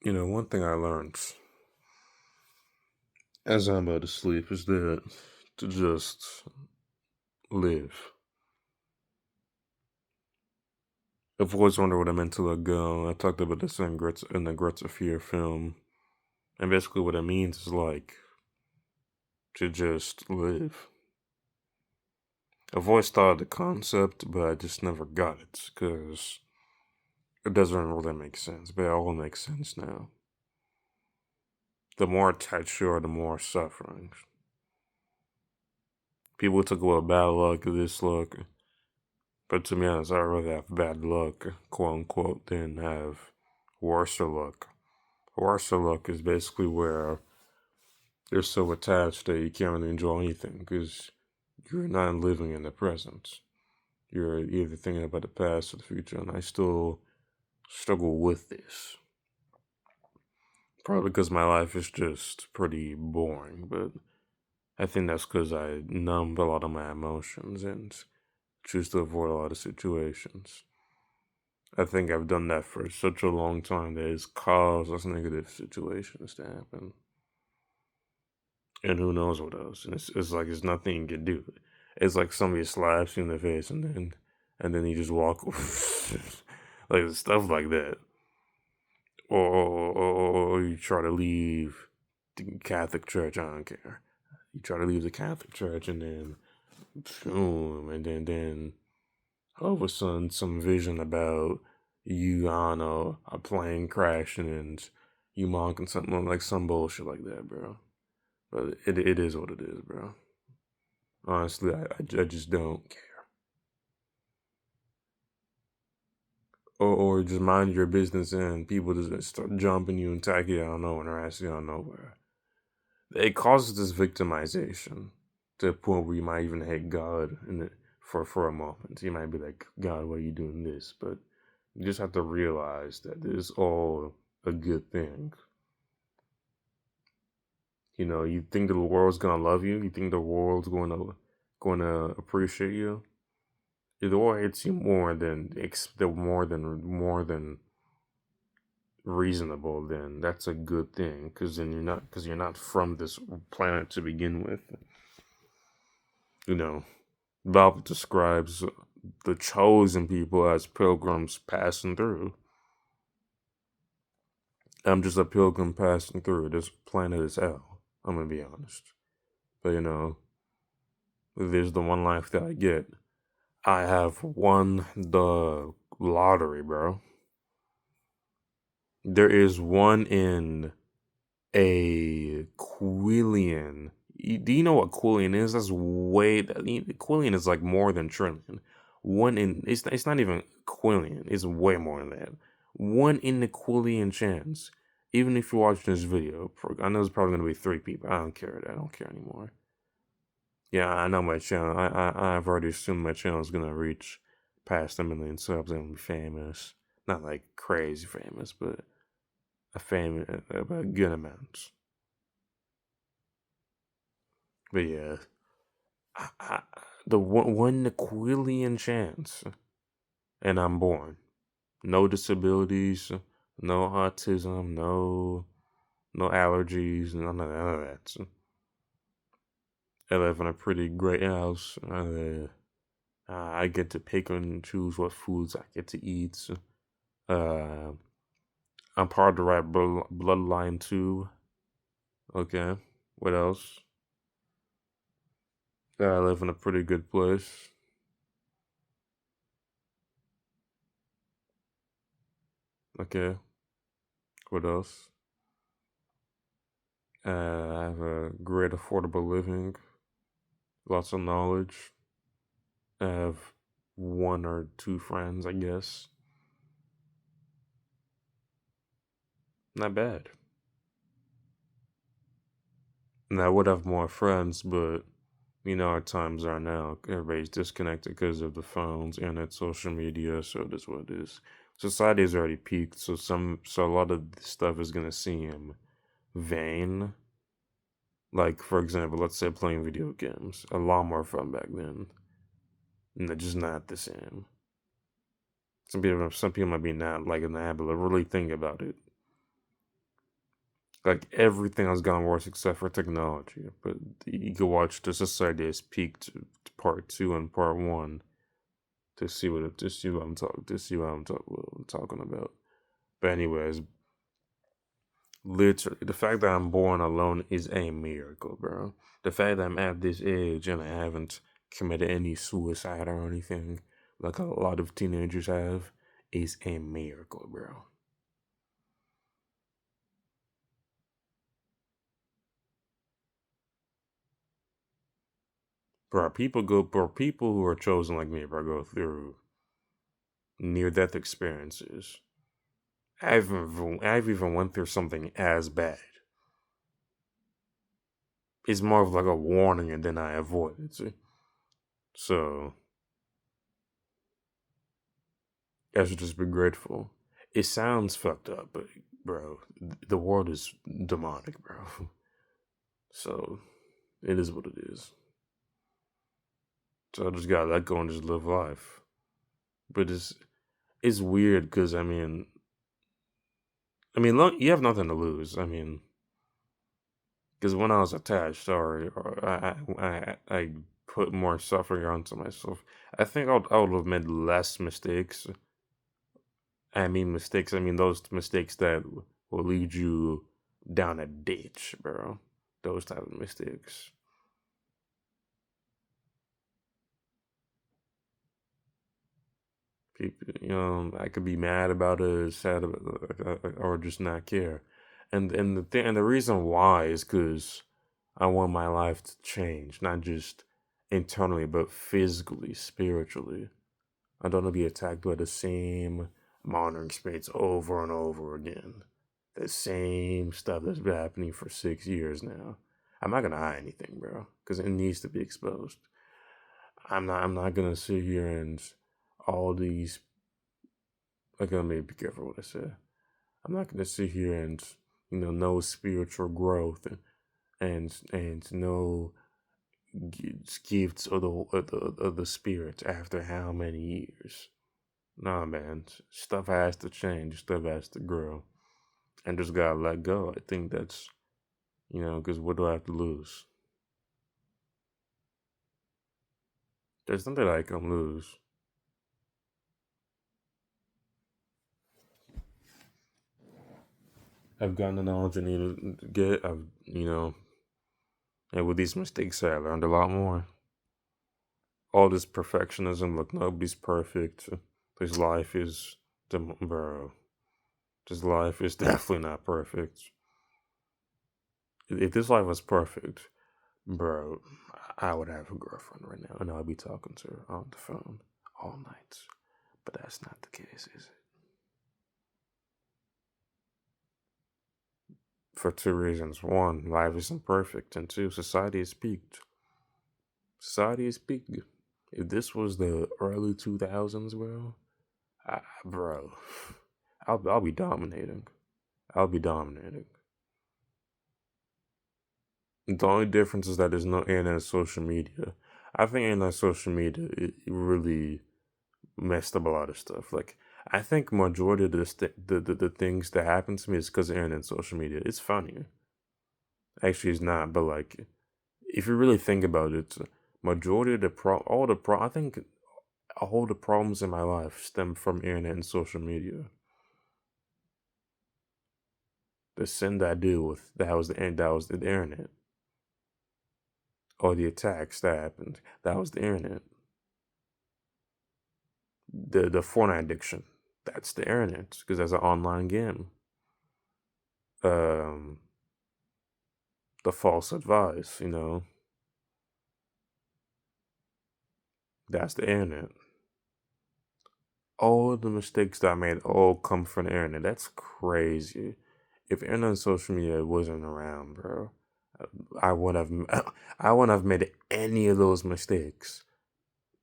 One thing I learned as I'm about to sleep is that to just live. I've always wondered what it meant to let go. I talked about this in the Grits of Fear film. And basically what it means is like to just live. I've always thought of the concept, but I just never got it because it doesn't really make sense. But it all makes sense now. The more attached you are, the more suffering. People talk about bad luck, this luck. But to be honest, I'd rather have bad luck, quote unquote, than have worse luck. Worse luck is basically where you're so attached that you can't really enjoy anything because you're not living in the present. You're either thinking about the past or the future, and I still struggle with this. Probably because my life is just pretty boring, but I think that's because I numbed a lot of my emotions and choose to avoid a lot of situations. I think I've done that for such a long time that it's caused those negative situations to happen. And who knows what else. And it's like it's nothing you can do. It's like somebody slaps you in the face and then you just walk like stuff like that. Or you try to leave the Catholic Church, I don't care. You try to leave the Catholic Church and then boom, and then all of a sudden some vision about you on a plane crashing and you monking something like some bullshit like that, bro. But it is what it is, bro. Honestly, I just don't care. Or just mind your business and people just start jumping you and attacking you out of nowhere and harassing you out of nowhere. It causes this victimization to a point where you might even hate God for a moment. You might be like, God, why are you doing this? But you just have to realize that this is all a good thing. You think the world's gonna love you. You think the world's going to appreciate you. If the world hates you more than reasonable, then that's a good thing. Because you're not from this planet to begin with. You know, Bible describes the chosen people as pilgrims passing through. I'm just a pilgrim passing through. This planet is hell. I'm gonna be honest. But there's the one life that I get. I have won the lottery, bro. There is one in a quillion. Do you know what quillion is? Quillion is like more than trillion. One in it's not even quillion. It's way more than that. One in the quillion chance. Even if you're watching this video, I know there's probably gonna be 3 people. I don't care. I don't care anymore. Yeah, I know my channel. I've already assumed my channel is gonna reach past a million subs and be famous. Not like crazy famous, but a good amount. But yeah, I, the one quillion chance, and I'm born. No disabilities, no autism, no allergies, none of that. I live in a pretty great house. I get to pick and choose what foods I get to eat. Uh, I'm part of the right bloodline too. Okay, what else? I live in a pretty good place. Okay, what else? I have a great affordable living, lots of knowledge. I have 1 or 2 friends, I guess. Not bad. And I would have more friends, but our times are now. Everybody's disconnected because of the phones, internet, social media. So that's what it is. Society has already peaked, so a lot of this stuff is gonna seem vain. Like for example, let's say playing video games, a lot more fun back then. And they're just not the same. Some people might be not like in the habit of really think about it. Like everything has gotten worse except for technology. But you can watch the Society has peaked part two and part one to see what I'm talking what I'm talking about. But anyways, literally, the fact that I'm born alone is a miracle, bro. The fact that I'm at this age and I haven't committed any suicide or anything, like a lot of teenagers have, is a miracle, bro. Bro, people who are chosen like me, bro, go through near death experiences. I've even went through something as bad. It's more of like a warning and then I avoid it. See? So I should just be grateful. It sounds fucked up, but bro, the world is demonic, bro. So it is what it is. So I just gotta let go and just live life. But it's weird because you have nothing to lose. Because when I was attached, or I put more suffering onto myself. I think I would have made less mistakes. Mistakes. I mean those mistakes that will lead you down a ditch, bro. Those type of mistakes. People, I could be mad about it, sad about it, or just not care. And the reason why is because I want my life to change, not just internally, but physically, spiritually. I don't want to be attacked by the same modern experience over and over again. The same stuff that's been happening for 6 years now. I'm not gonna hide anything, bro, because it needs to be exposed. I'm not gonna sit here and all these. I gotta maybe be careful what I say. I'm not gonna sit here and no spiritual growth and no gifts of the spirit after how many years. Nah, man, stuff has to change. Stuff has to grow, and just gotta let go. I think that's because what do I have to lose? There's nothing I can lose. I've gotten the knowledge I need to get. And with these mistakes, I learned a lot more. All this perfectionism, look, nobody's perfect. This life is, bro. This life is definitely not perfect. If this life was perfect, bro, I would have a girlfriend right now, and I'd be talking to her on the phone all night. But that's not the case, is it? For two reasons. One, life isn't perfect, and two, society has peaked. Society has peaked. If this was the early 2000s, bro, I'll be dominating. I'll be dominating. The only difference is that there's no internet and social media. I think internet and social media it really messed up a lot of stuff. Like I think majority of the things that happen to me is because of internet and social media. It's funny. Actually, it's not. But like, if you really think about it, majority of I think all the problems in my life stem from internet and social media. The sin that I deal with that was the internet, or the attacks that happened that was the internet. The Fortnite addiction, that's the internet because that's an online game. Um, the false advice, that's the internet. All the mistakes that I made all come from the internet. That's crazy. If internet and social media wasn't around, bro, I would have I wouldn't have made any of those mistakes.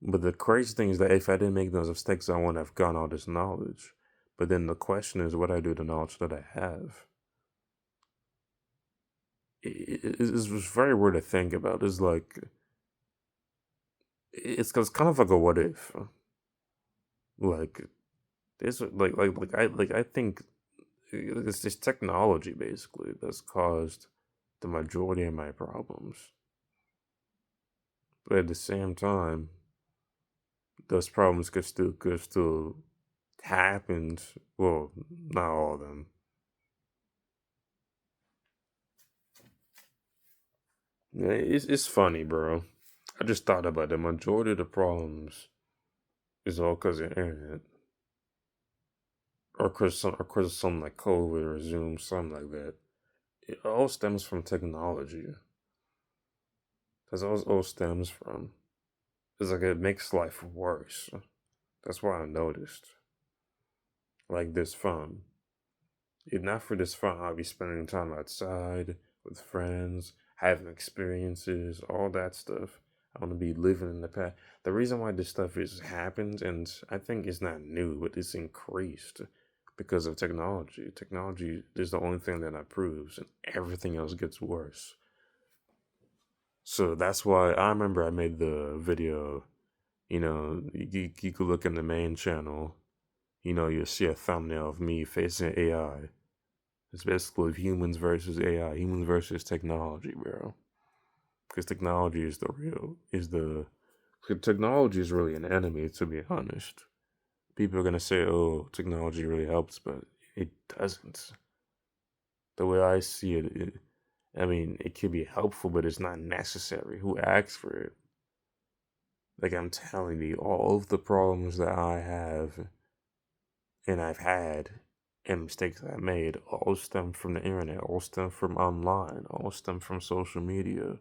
But the crazy thing is that if I didn't make those mistakes, I wouldn't have gotten all this knowledge. But then the question is, what I do with the knowledge that I have? It's very weird to think about. It's like it's kind of like a what if. Like this, like I think It's this technology basically that's caused the majority of my problems. But at the same time, those problems could still happen. Well, not all of them. Yeah, it's funny, bro. I just thought about the majority of the problems is all because of the internet, or cause of something like COVID or Zoom, something like that. It all stems from technology. That's all stems from. It's like it makes life worse. That's what I noticed. Like this phone. If not for this phone, I'll be spending time outside with friends, having experiences, all that stuff. I want to be living in the past. The reason why this stuff is happens, and I think it's not new, but it's increased because of technology. Technology is the only thing that improves, and everything else gets worse. So that's why I remember I made the video. You could look in the main channel. You'll see a thumbnail of me facing AI. It's basically humans versus AI, humans versus technology, bro. Because technology is the real, is the, 'cause technology is really an enemy, to be honest. People are going to say, oh, technology really helps, but it doesn't. The way I see it, I mean, it could be helpful, but it's not necessary. Who asks for it? Like I'm telling you, all of the problems that I have and I've had and mistakes I made all stem from the internet, all stem from online, all stem from social media.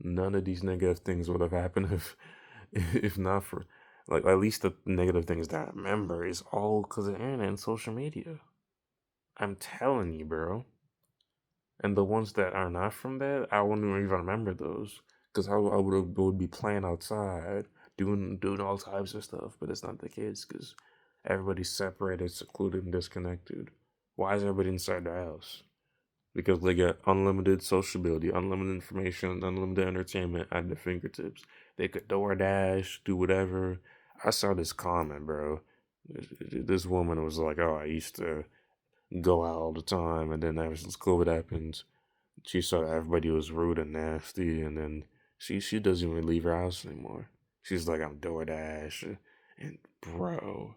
None of these negative things would have happened if not for, like, at least the negative things that I remember is all because of the internet and social media. I'm telling you, bro. And the ones that are not from that, I wouldn't even remember those because I would be playing outside, doing all types of stuff. But it's not the case because everybody's separated, secluded, and disconnected. Why is everybody inside their house? Because they get unlimited sociability, unlimited information, unlimited entertainment at their fingertips. They could DoorDash, do whatever. I saw this comment, bro. This woman was like, "Oh, I used to go out all the time, and then ever since COVID happened, she saw that everybody was rude and nasty, and then she doesn't even leave her house anymore. She's like, I'm DoorDash, and bro,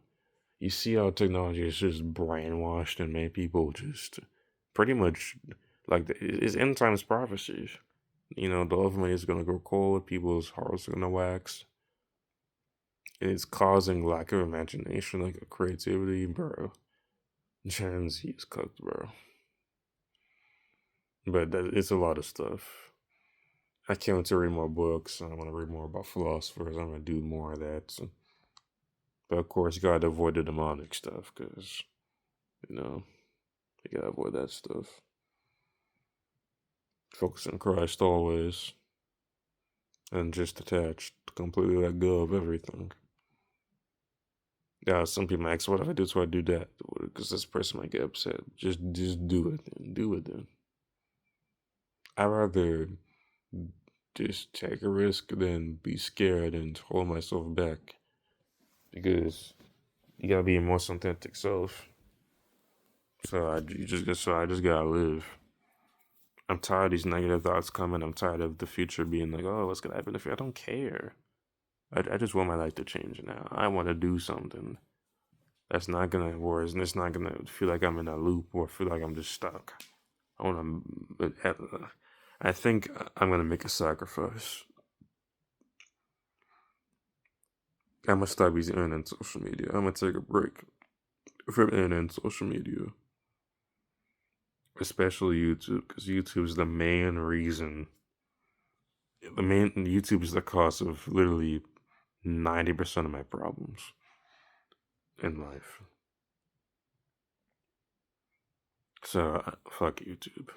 you see how technology is just brainwashed and made people just pretty much like it's end times prophecies. The oven is gonna go cold, people's hearts are gonna wax. It's causing lack of imagination, like creativity, bro. Gen Z is cooked, bro. But it's a lot of stuff. I can't wait to read more books. I want to read more about philosophers. I'm going to do more of that. But of course, you got to avoid the demonic stuff because, you know, you got to avoid that stuff. Focus on Christ always and just detached, completely let go of everything. Yeah, some people ask, what if I do this, what I do that? Because this person might get upset. Just do it then. Do it then. I'd rather just take a risk than be scared and hold myself back. Because you gotta be your most authentic self. So I just gotta live. I'm tired of these negative thoughts coming. I'm tired of the future being like, oh, what's gonna happen if I don't care. I just want my life to change now. I want to do something that's not gonna work, and it's not gonna feel like I'm in a loop or feel like I'm just stuck. I want to. I think I'm gonna make a sacrifice. I'm gonna stop using internet and social media. I'm gonna take a break from internet and social media, especially YouTube, because YouTube is the main reason. The main YouTube is the cause of literally 90% of my problems in life. So fuck YouTube.